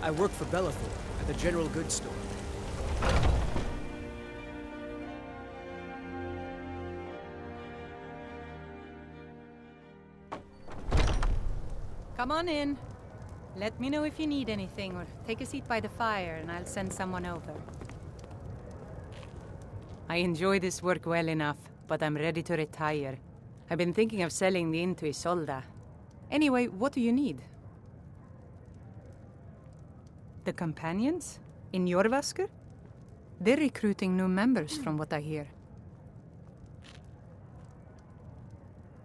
I work for Bellathor at the General Goods Store. Come on in. Let me know if you need anything, or take a seat by the fire and I'll send someone over. I enjoy this work well enough, but I'm ready to retire. I've been thinking of selling the inn to Isolda. Anyway, what do you need? The companions? In Jorvaskr? They're recruiting new members from what I hear.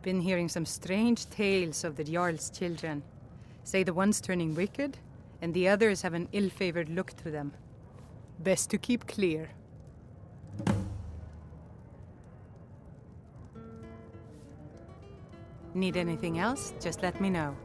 Been hearing some strange tales of the Jarl's children. Say the one's turning wicked, and the others have an ill-favored look to them. Best to keep clear. Need anything else? Just let me know.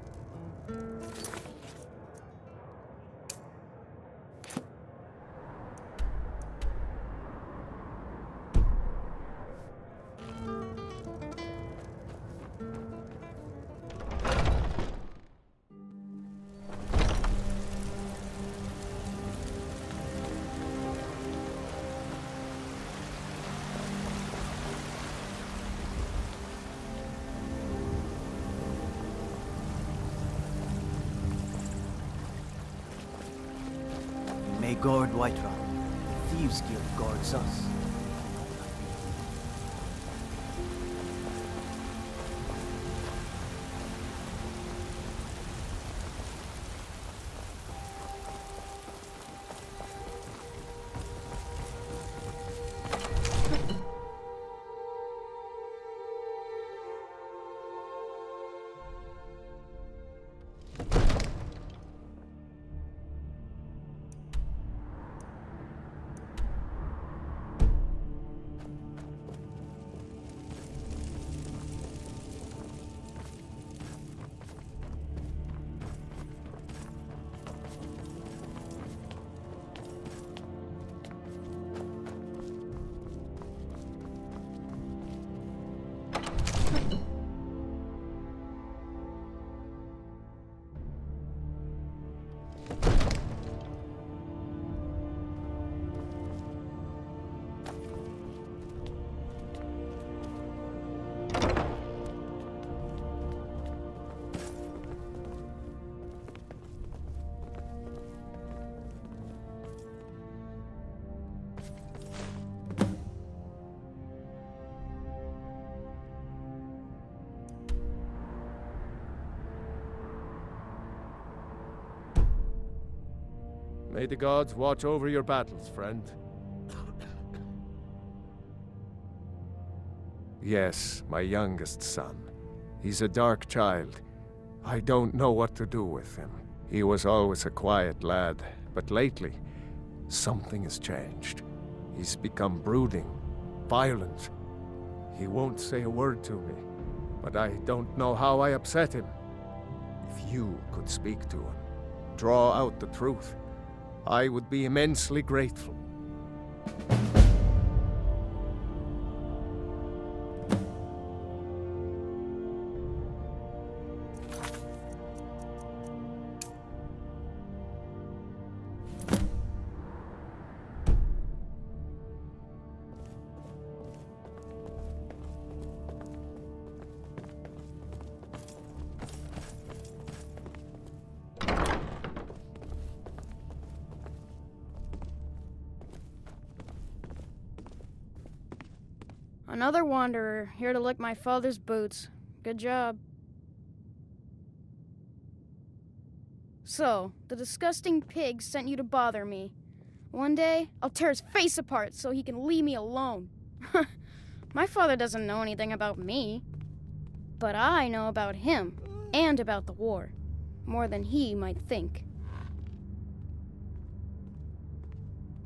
May guard Whiterun. The Thieves Guild guards us. May the gods watch over your battles, friend. Yes, my youngest son. He's a dark child. I don't know what to do with him. He was always a quiet lad, but lately, something has changed. He's become brooding, violent. He won't say a word to me, but I don't know how I upset him. If you could speak to him, draw out the truth, I would be immensely grateful. Another wanderer, here to lick my father's boots. Good job. So, the disgusting pig sent you to bother me. One day, I'll tear his face apart so he can leave me alone. My father doesn't know anything about me. But I know about him, and about the war. More than he might think.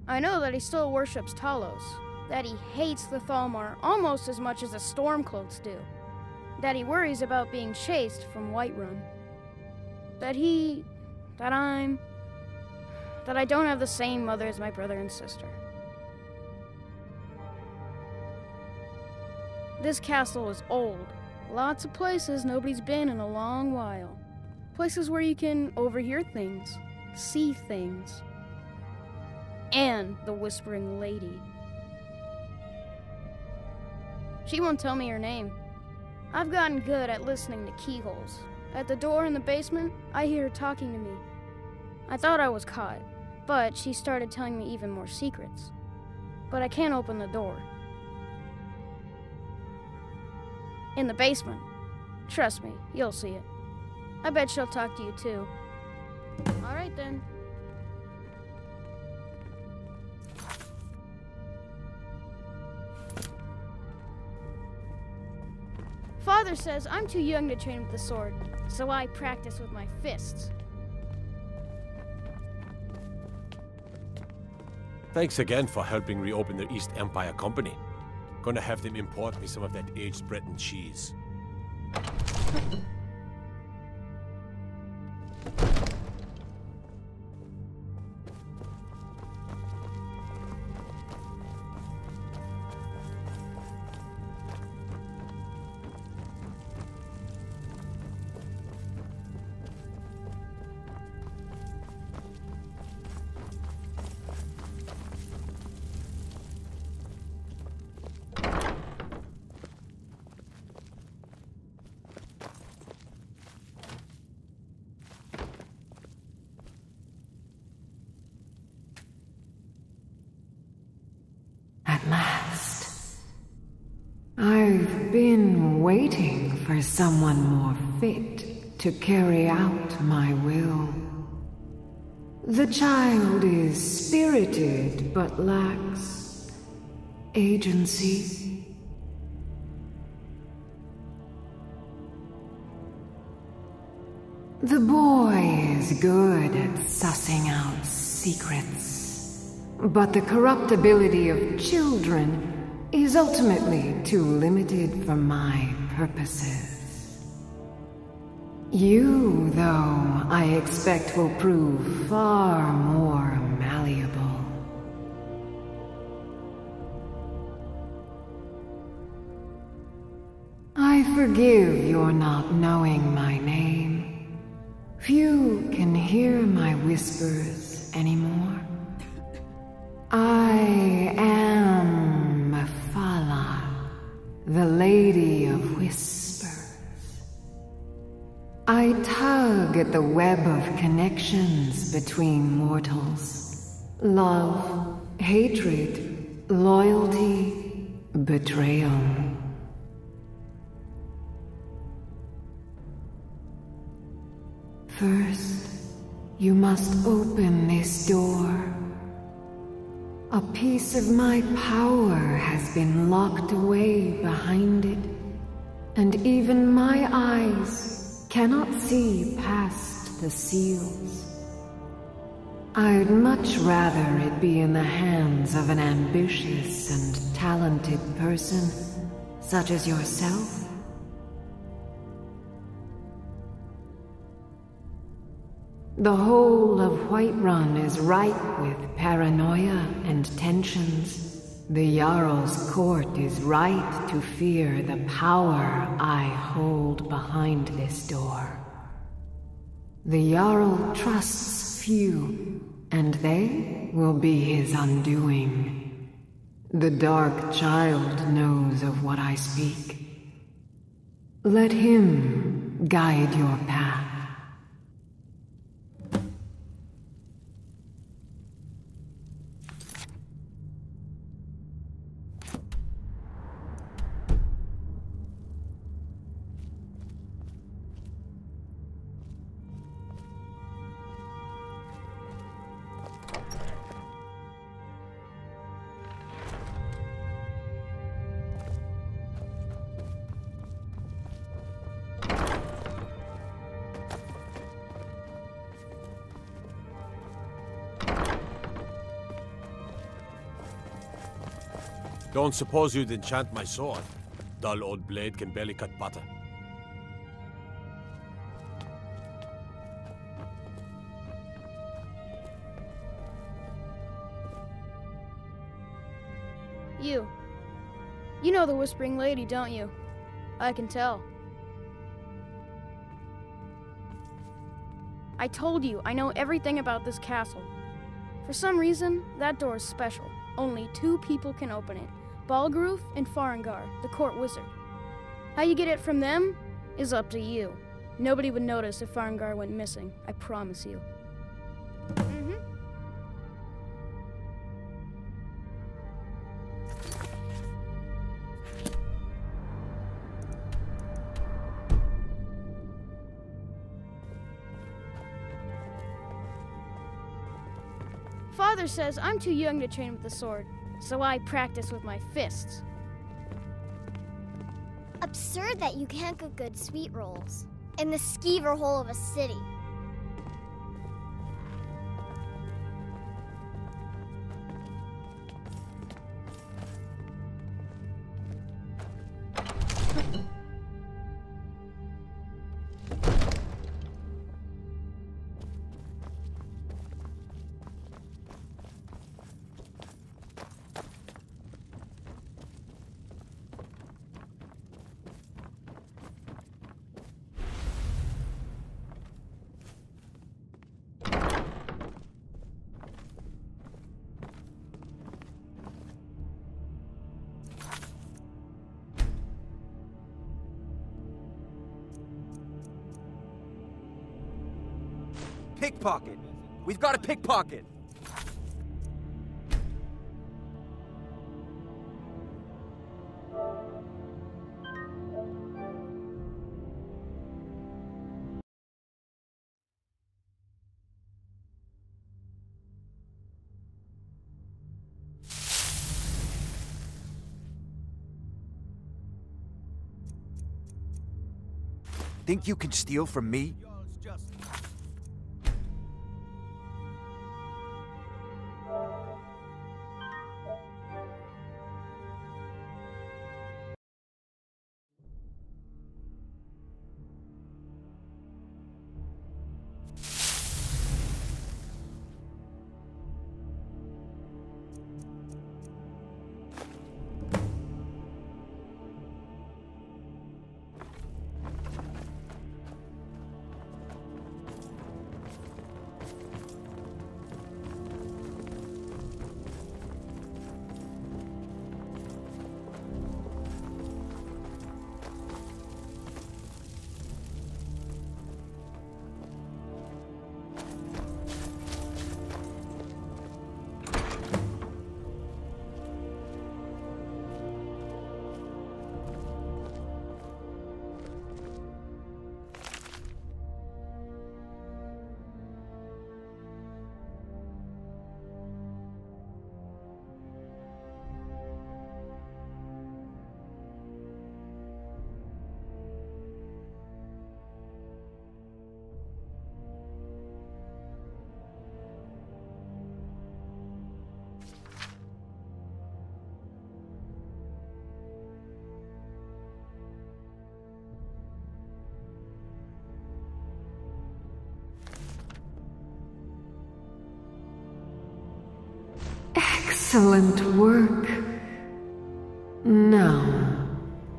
I know that he still worships Talos. That he hates the Thalmor almost as much as the Stormcloaks do. That he worries about being chased from Whiterun. That I don't have the same mother as my brother and sister. This castle is old. Lots of places nobody's been in a long while. Places where you can overhear things. see things. And the Whispering Lady. She won't tell me her name. I've gotten good at listening to keyholes. At the door in the basement, I hear her talking to me. I thought I was caught, but she started telling me even more secrets. But I can't open the door. In the basement. Trust me, you'll see it. I bet she'll talk to you too. Alright then. Father says I'm too young to train with the sword, so I practice with my fists. Thanks again for helping reopen the East Empire Company. Gonna have them import me some of that aged Breton cheese. At last. I've been waiting for someone more fit to carry out my will. The child is spirited but lacks agency. The boy is good at sussing out secrets, but the corruptibility of children is ultimately too limited for my purposes. You, though, I expect will prove far more malleable. I forgive your not knowing my name. Few can hear my whispers anymore. I am Mephala, the Lady of Whispers. I tug at the web of connections between mortals. Love, hatred, loyalty, betrayal. First, you must open this door. A piece of my power has been locked away behind it, and even my eyes cannot see past the seals. I'd much rather it be in the hands of an ambitious and talented person, such as yourself. The whole of Whiterun is ripe with paranoia and tensions. The Jarl's court is right to fear the power I hold behind this door. The Jarl trusts few, and they will be his undoing. The Dark Child knows of what I speak. Let him guide your path. Don't suppose you'd enchant my sword? Dull old blade can barely cut butter. You know the Whispering Lady, don't you? I can tell. I told you, I know everything about this castle. For some reason, that door is special. Only 2 people can open it. Balgruuf and Farengar, the court wizard. How you get it from them is up to you. Nobody would notice if Farengar went missing, I promise you. Father says I'm too young to train with the sword, so I practice with my fists. Absurd that you can't get good sweet rolls in the skeever hole of a city. Pickpocket! We've got a pickpocket! Think you can steal from me? Excellent work. Now,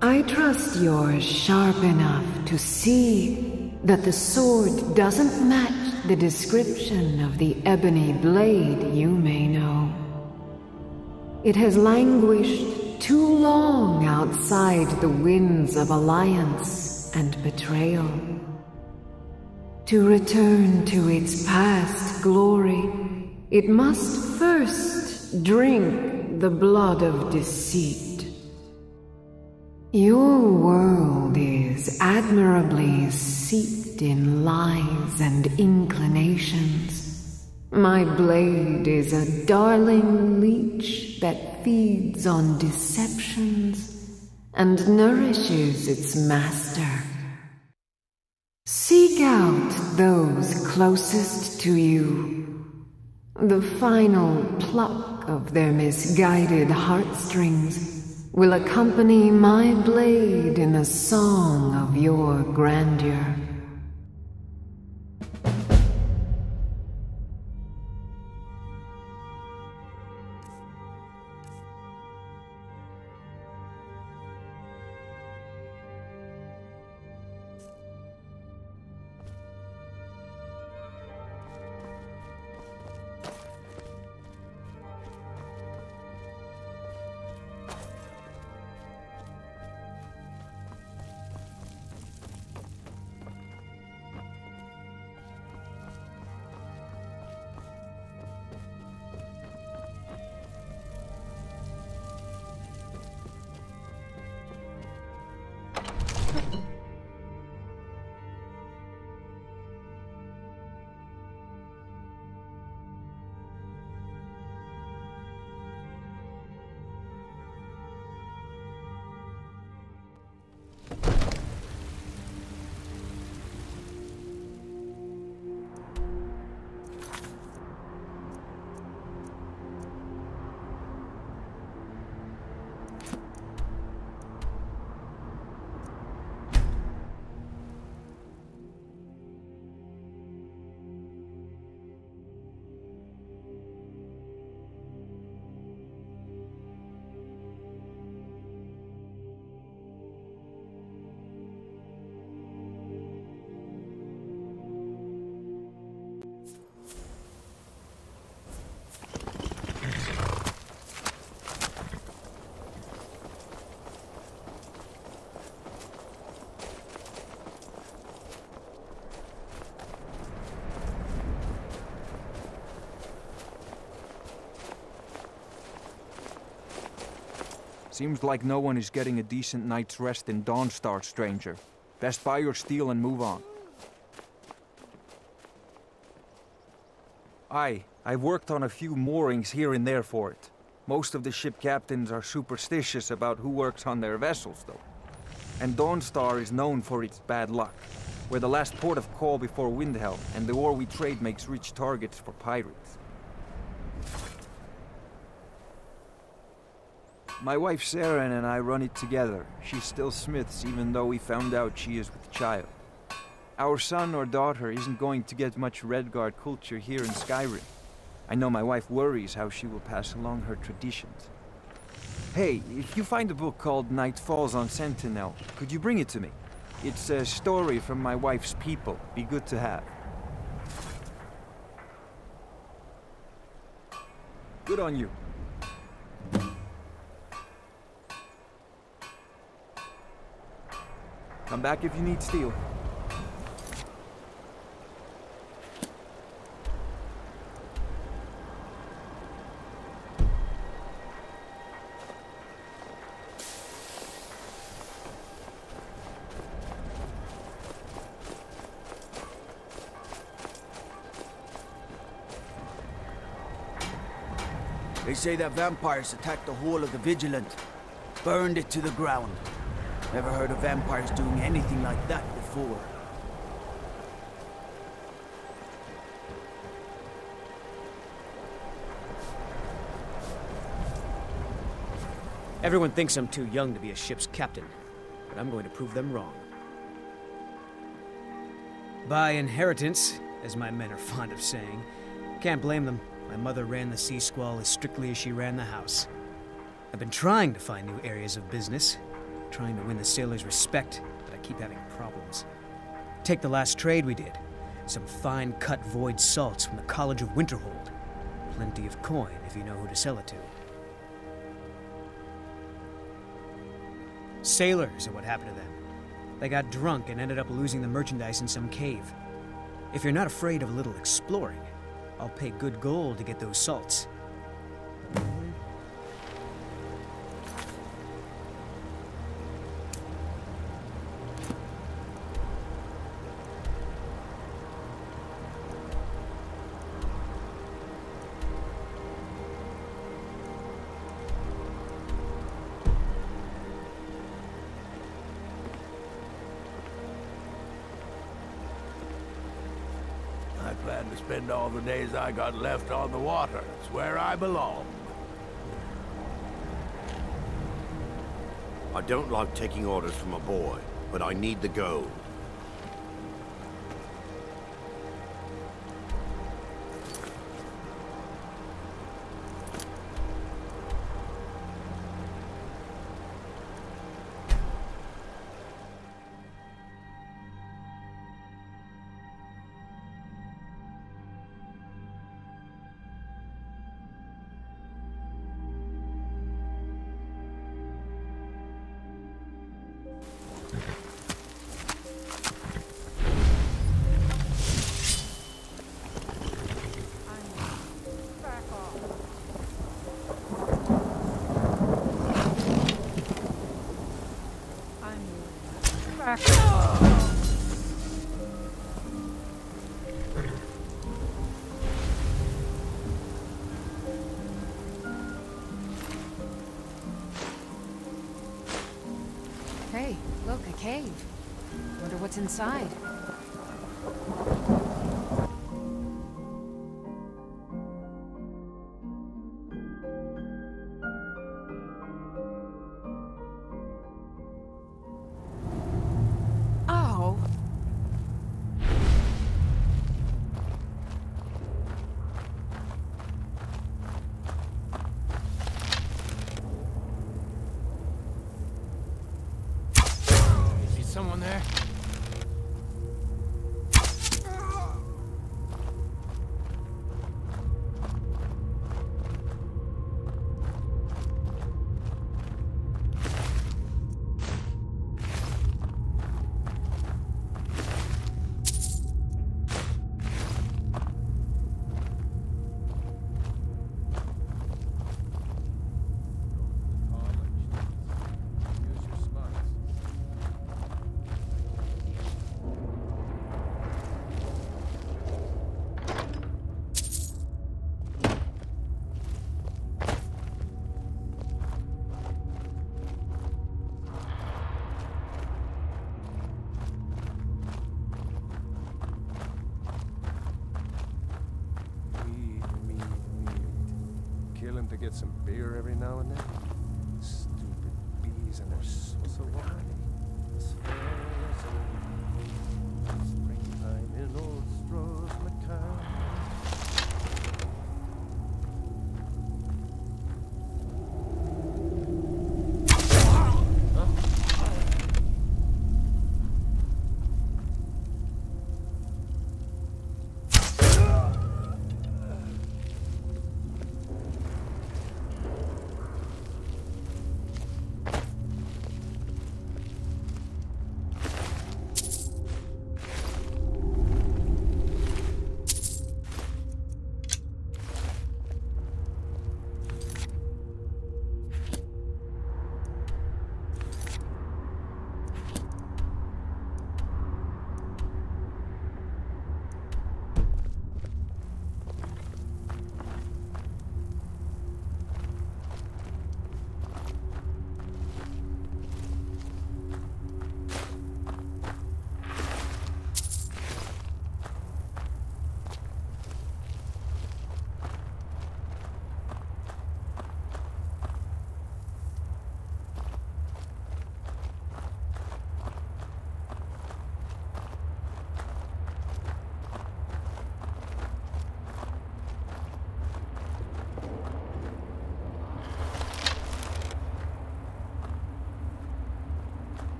I trust you're sharp enough to see that the sword doesn't match the description of the ebony blade you may know. It has languished too long outside the winds of alliance and betrayal. To return to its past glory, it must first drink the blood of deceit. Your world is admirably steeped in lies and inclinations. My blade is a darling leech that feeds on deceptions and nourishes its master. Seek out those closest to you. The final pluck of their misguided heartstrings will accompany my blade in the song of your grandeur. Seems like no one is getting a decent night's rest in Dawnstar, stranger. Best buy your steel and move on. I've worked on a few moorings here and there for it. Most of the ship captains are superstitious about who works on their vessels, though. And Dawnstar is known for its bad luck. We're the last port of call before Windhelm, and the ore we trade makes rich targets for pirates. My wife Saren and I run it together. She's still Smith's, even though we found out she is with child. Our son or daughter isn't going to get much Redguard culture here in Skyrim. I know my wife worries how she will pass along her traditions. Hey, if you find a book called Night Falls on Sentinel, could you bring it to me? It's a story from my wife's people. Be good to have. Good on you. Come back if you need steel. They say that vampires attacked the Hall of the Vigilant, burned it to the ground. Never heard of vampires doing anything like that before. Everyone thinks I'm too young to be a ship's captain, but I'm going to prove them wrong. By inheritance, as my men are fond of saying. Can't blame them. My mother ran the Sea Squall as strictly as she ran the house. I've been trying to find new areas of business, trying to win the sailors' respect, but I keep having problems. Take the last trade we did. Some fine cut void salts from the College of Winterhold. Plenty of coin if you know who to sell it to. Sailors are what happened to them. They got drunk and ended up losing the merchandise in some cave. If you're not afraid of a little exploring, I'll pay good gold to get those salts. I plan to spend all the days I got left on the water. It's where I belong. I don't like taking orders from a boy, but I need the gold. Hey, look, a cave. Wonder what's inside. Oh! Someone there? kill him to get some beer every now and then? Stupid bees and their society. As fair as a springtime in old Stroh's Macau.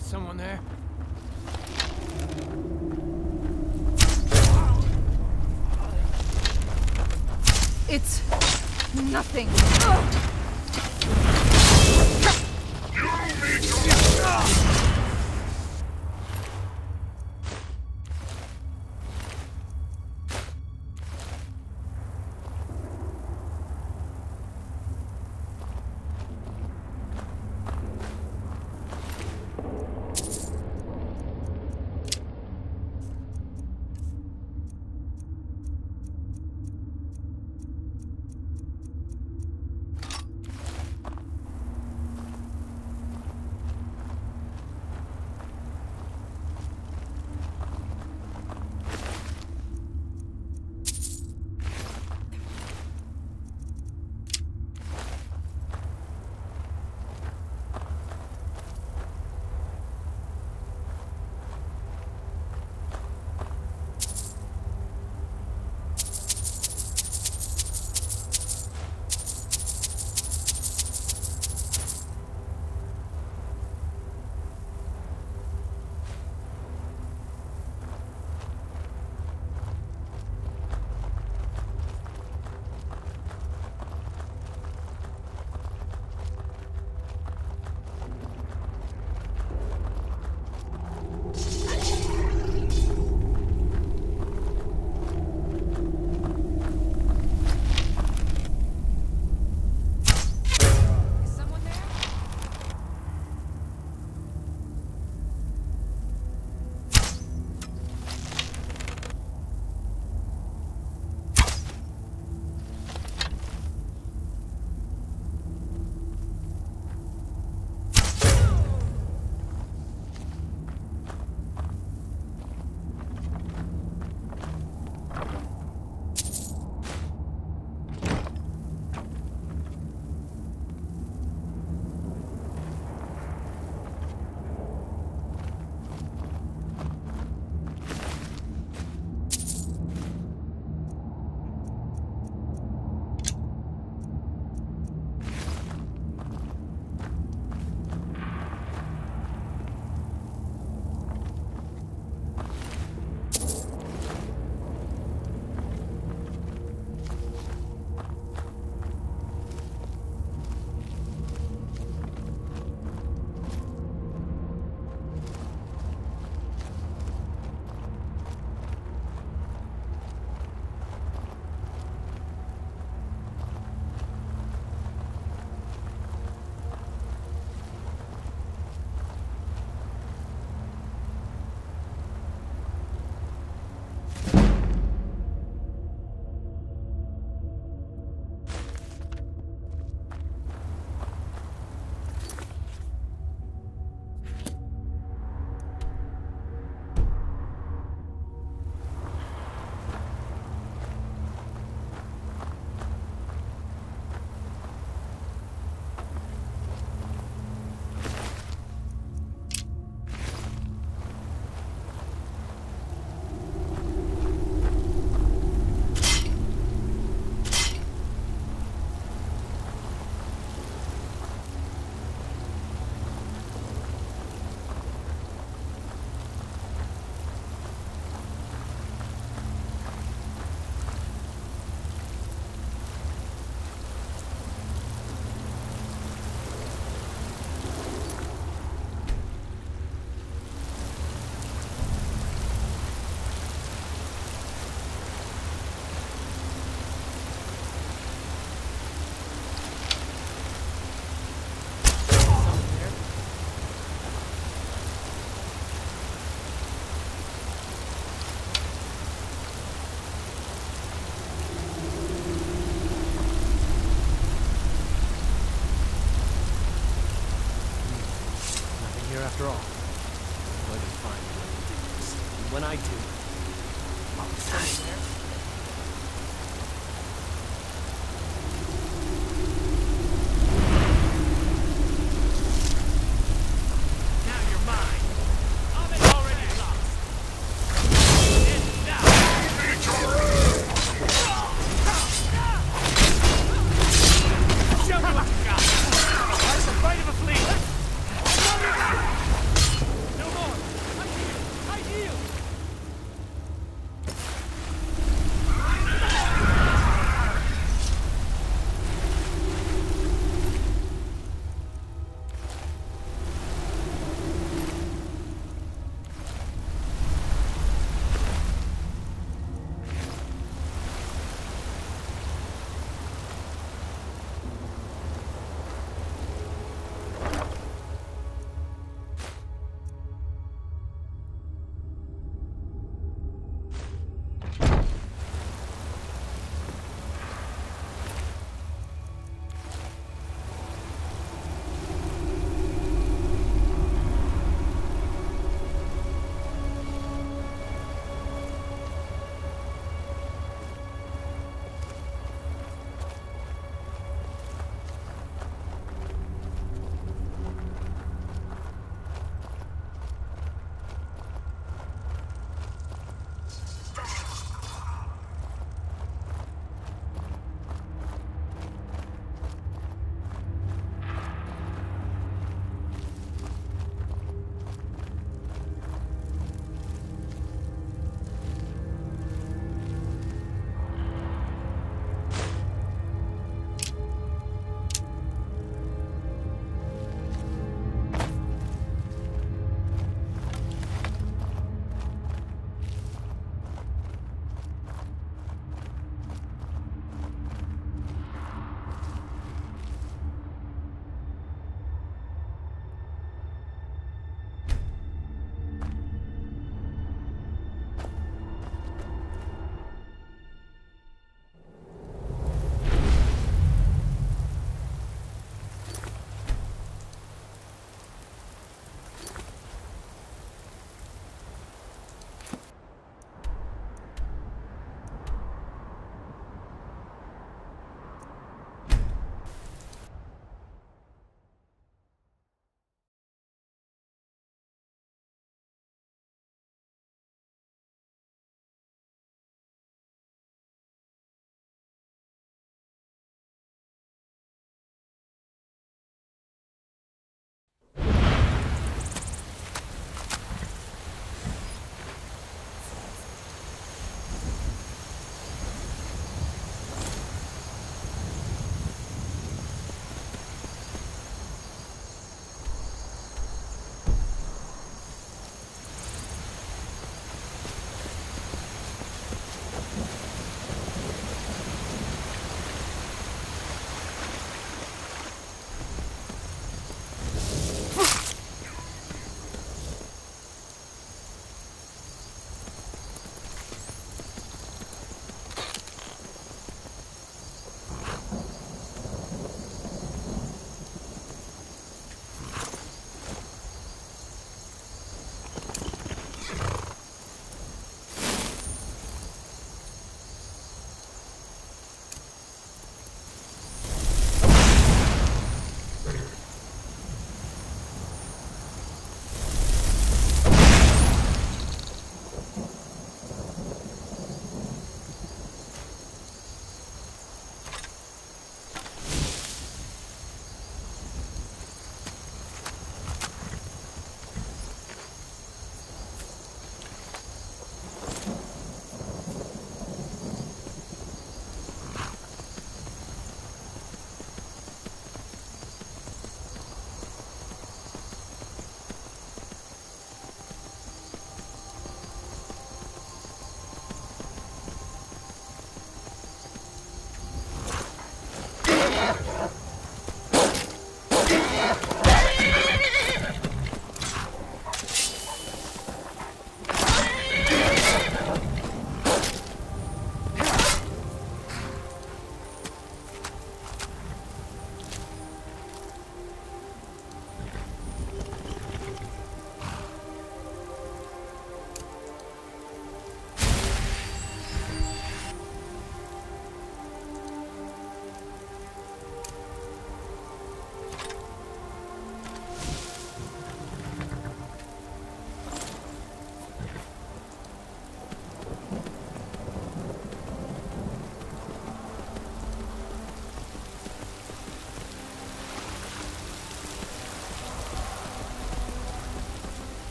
Someone there? It's nothing. after all. I'm going to find one of these. And when I do, I'll die there.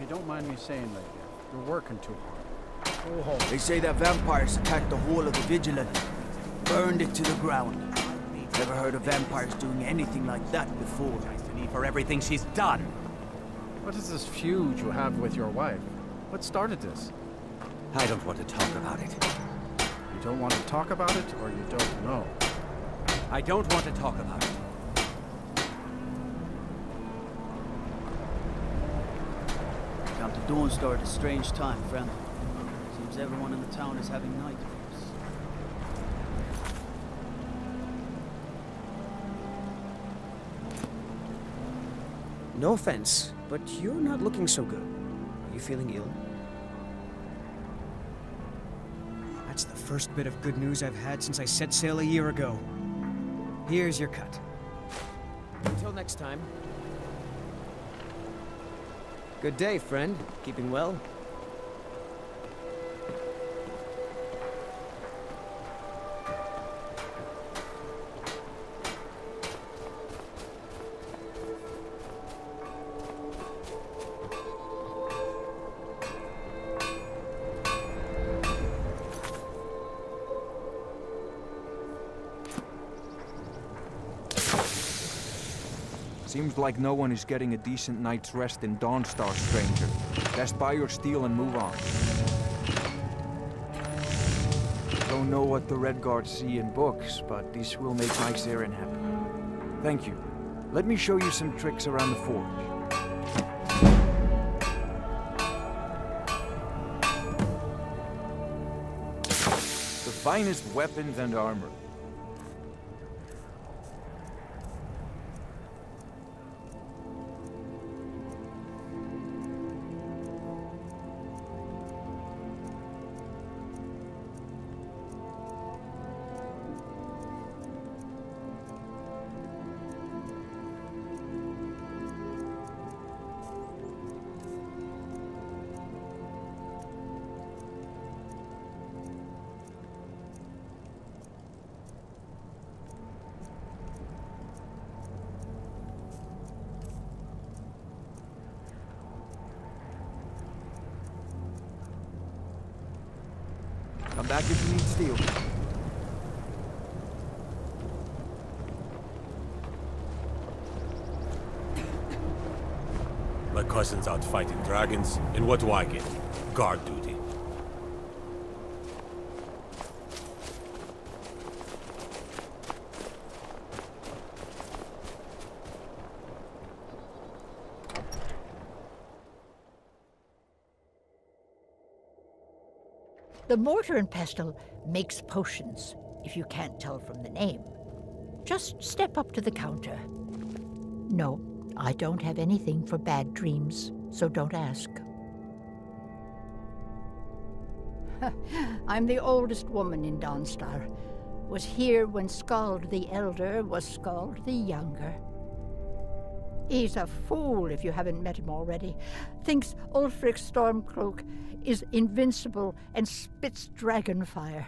don't mind me saying, lady, you're working too hard. Oh, They say that vampires attacked the Hall of the Vigilant. Burned it to the ground. Never heard of vampires doing anything like that before. For everything she's done. what is this feud you have with your wife? What started this? I don't want to talk about it. You don't want to talk about it, or you don't know? I don't want to talk about it. Come to Dawnstar at a strange time, friend. Seems everyone in the town is having nightmares. No offense, but you're not looking so good. Are you feeling ill? That's the first bit of good news I've had since I set sail a year ago. Here's your cut. Until next time. Good day, friend. Keeping well? Seems like no one is getting a decent night's rest in Dawnstar, stranger. Best buy your steel and move on. Don't know what the Redguards see in books, but this will make my Saren happy. Thank you. Let me show you some tricks around the forge. The finest weapons and armor. Come back if you need steel. My cousin's out fighting dragons, and what do I get? Guard duty. The mortar and pestle makes potions, if you can't tell from the name. Just step up to the counter. No, I don't have anything for bad dreams, so don't ask. I'm the oldest woman in Dawnstar. Was here when Skald the Elder was Skald the Younger. He's a fool if you haven't met him already. Thinks Ulfric Stormcloak is invincible and spits dragon fire.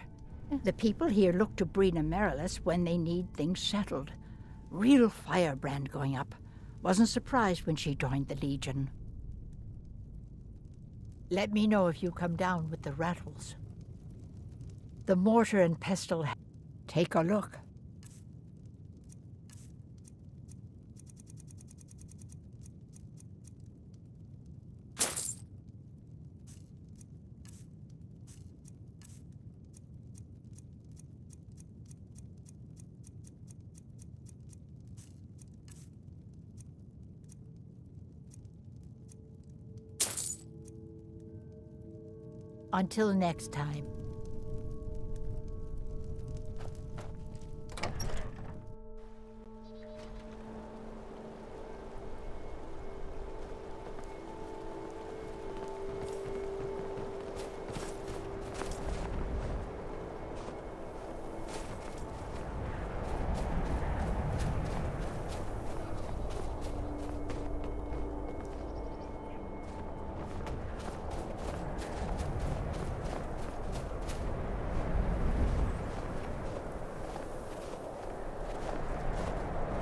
The people here look to Brina Marilis when they need things settled. Real firebrand going up. Wasn't surprised when she joined the Legion. Let me know if you come down with the rattles. The mortar and pestle. Take a look. Until next time.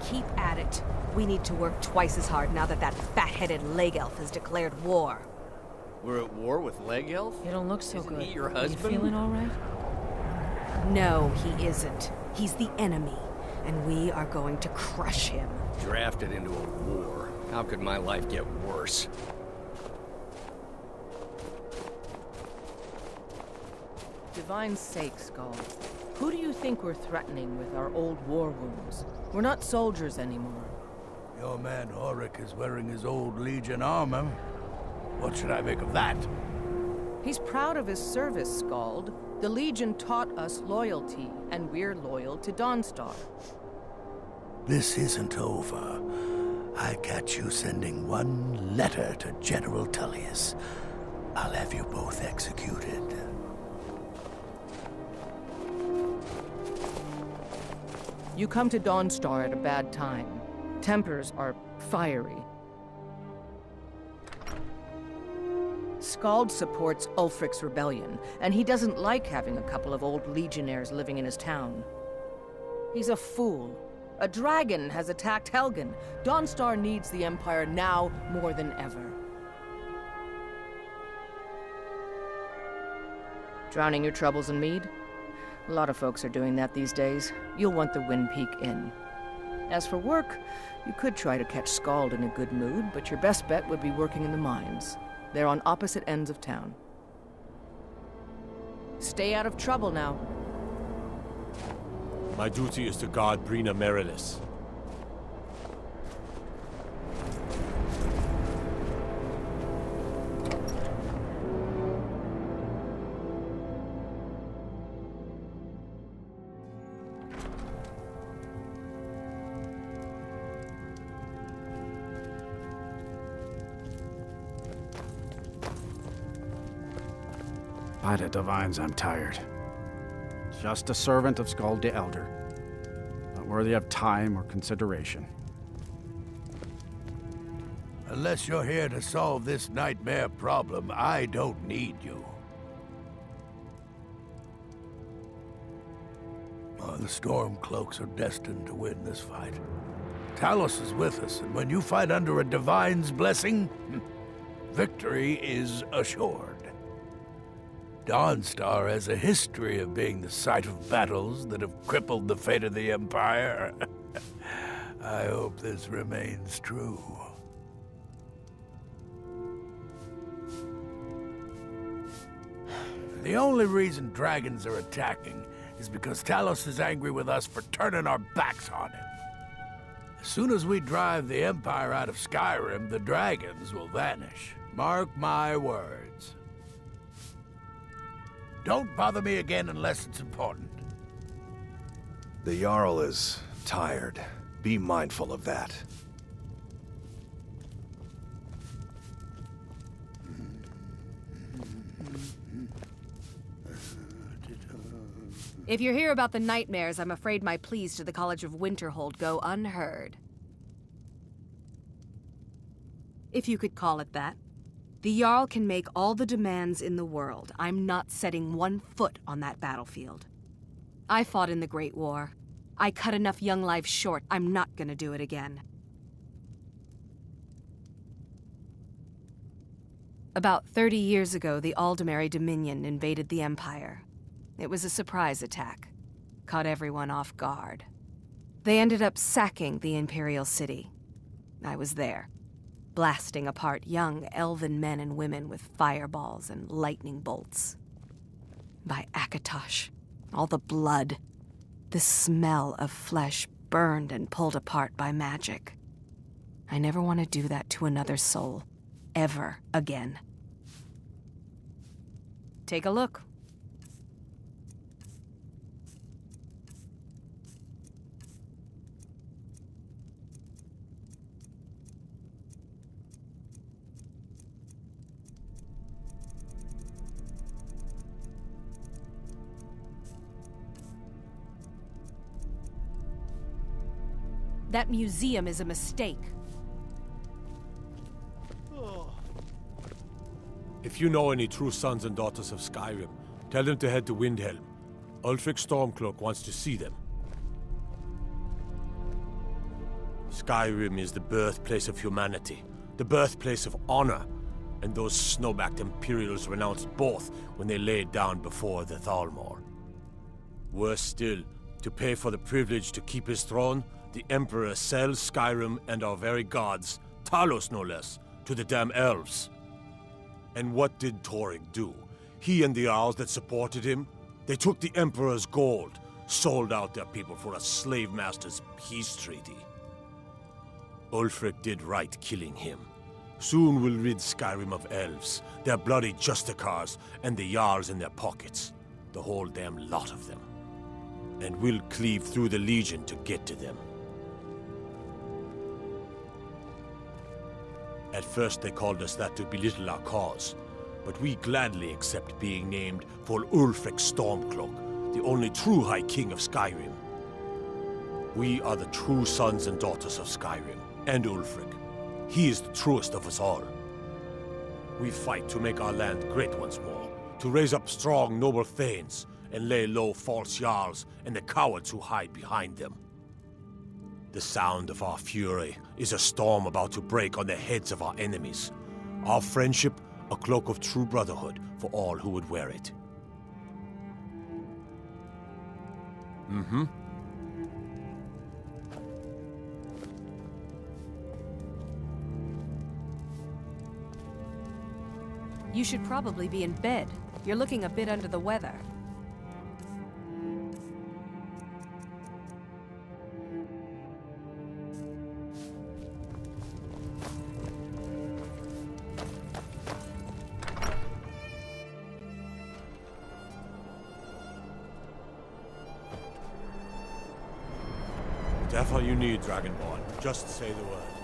Keep at it. We need to work twice as hard now that that fat-headed leg elf has declared war. We're at war with Leg Elf? You don't look so good. He your Are husband? you feeling all right? No, he isn't. He's the enemy, and we are going to crush him. Drafted into a war. How could my life get worse? Divine's sake, Skull. Who do you think we're threatening with our old war wounds? We're not soldiers anymore. Your man Auric is wearing his old Legion armor. What should I make of that? He's proud of his service, Skald. The Legion taught us loyalty, and we're loyal to Dawnstar. This isn't over. I catch you sending one letter to General Tullius. I'll have you both executed. You come to Dawnstar at a bad time. Tempers are fiery. Skald supports Ulfric's rebellion, and he doesn't like having a couple of old legionnaires living in his town. He's a fool. A dragon has attacked Helgen. Dawnstar needs the Empire now more than ever. Drowning your troubles in mead? A lot of folks are doing that these days. You'll want the Wind Peak Inn. As for work, you could try to catch Skald in a good mood, but your best bet would be working in the mines. They're on opposite ends of town. Stay out of trouble now. My duty is to guard Brina Merilis. By the Divines, I'm tired. Just a servant of Skald the Elder. Not worthy of time or consideration. Unless you're here to solve this nightmare problem, I don't need you. Oh, the Stormcloaks are destined to win this fight. Talos is with us, and when you fight under a Divine's blessing, victory is assured. Dawnstar has a history of being the site of battles that have crippled the fate of the Empire. I hope this remains true. The only reason dragons are attacking is because Talos is angry with us for turning our backs on him. As soon as we drive the Empire out of Skyrim, the dragons will vanish. Mark my words. Don't bother me again unless it's important. The Jarl is tired. Be mindful of that. If you're here about the nightmares, I'm afraid my pleas to the College of Winterhold go unheard. If you could call it that. The Jarl can make all the demands in the world. I'm not setting one foot on that battlefield. I fought in the Great War. I cut enough young lives short. I'm not gonna do it again. About 30 years ago, the Aldemary Dominion invaded the Empire. It was a surprise attack. Caught everyone off guard. They ended up sacking the Imperial City. I was there. Blasting apart young elven men and women with fireballs and lightning bolts. By Akatosh, all the blood, the smell of flesh burned and pulled apart by magic. I never want to do that to another soul, ever again. Take a look. That museum is a mistake. If you know any true sons and daughters of Skyrim, tell them to head to Windhelm. Ulfric Stormcloak wants to see them. Skyrim is the birthplace of humanity, the birthplace of honor. And those snow-backed Imperials renounced both when they laid down before the Thalmor. Worse still, to pay for the privilege to keep his throne, the Emperor sells Skyrim and our very gods, Talos no less, to the damn elves. And what did Torygg do? He and the Jarls that supported him? They took the Emperor's gold, sold out their people for a slave master's peace treaty. Ulfric did right killing him. Soon we'll rid Skyrim of elves, their bloody Justicars, and the Jarls in their pockets. The whole damn lot of them. And we'll cleave through the Legion to get to them. At first they called us that to belittle our cause, but we gladly accept being named for Ulfric Stormcloak, the only true High King of Skyrim. We are the true sons and daughters of Skyrim, and Ulfric. He is the truest of us all. We fight to make our land great once more, to raise up strong, noble thanes, and lay low false Jarls and the cowards who hide behind them. The sound of our fury is a storm about to break on the heads of our enemies. Our friendship, a cloak of true brotherhood for all who would wear it. Mm-hmm. You should probably be in bed. You're looking a bit under the weather. Whatever you need, Dragonborn, just say the word.